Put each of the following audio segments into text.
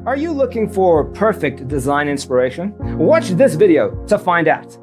Are you looking for perfect design inspiration? Watch this video to find out.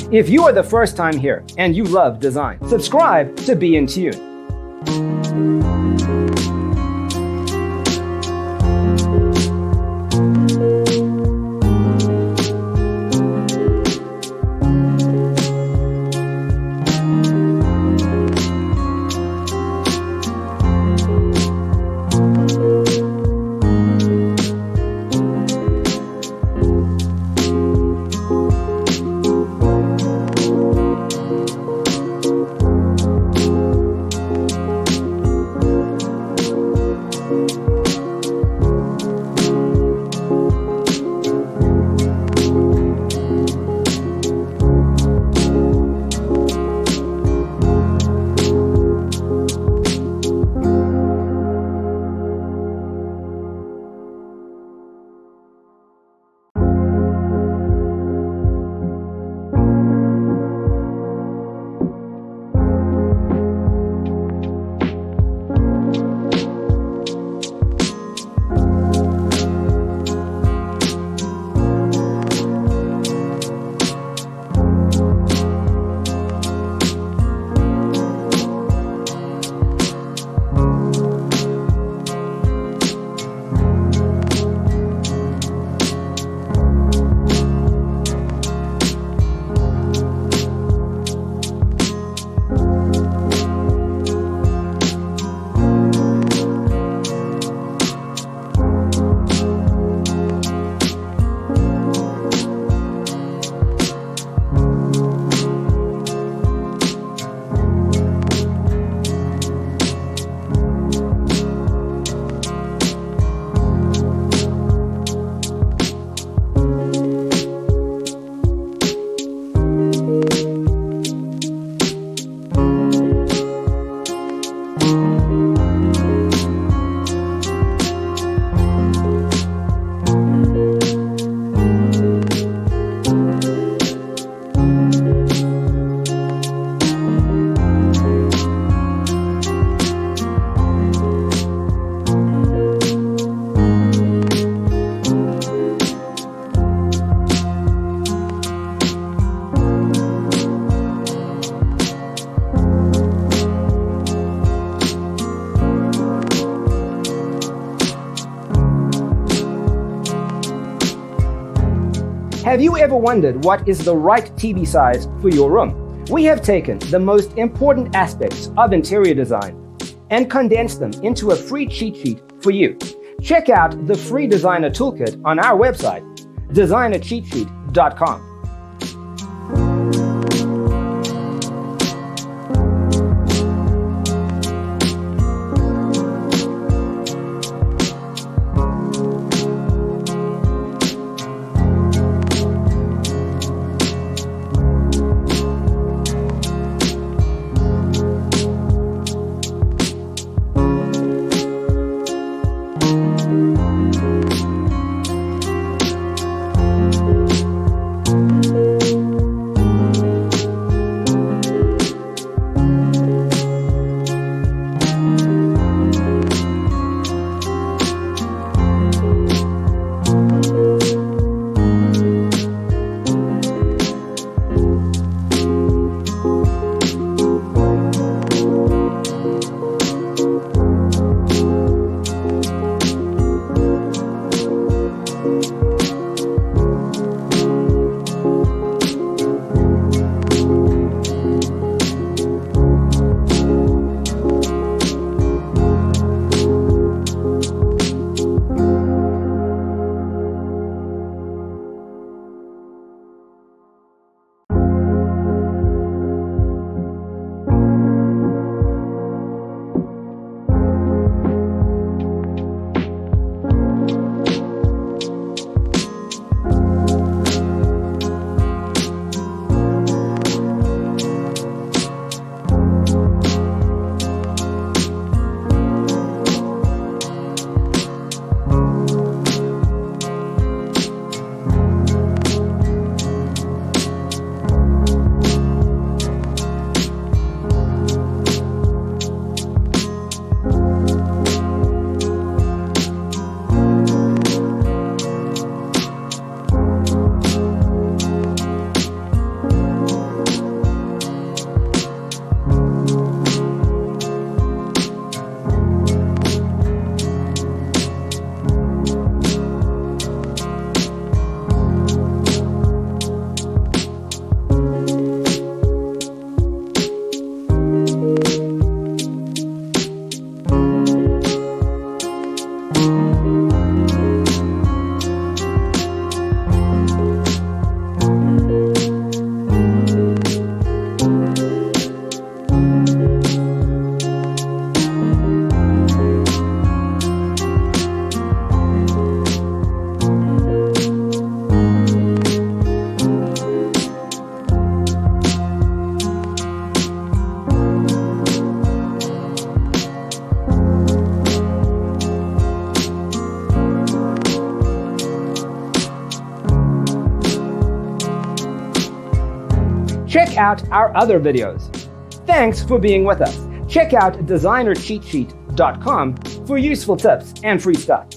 If you are the first time here and you love design, subscribe to be in tune. Have you ever wondered what is the right TV size for your room? We have taken the most important aspects of interior design and condensed them into a free cheat sheet for you. Check out the free designer toolkit on our website, designercheatsheet.com. Check out our other videos. Thanks for being with us. Check out designercheatsheet.com for useful tips and free stuff.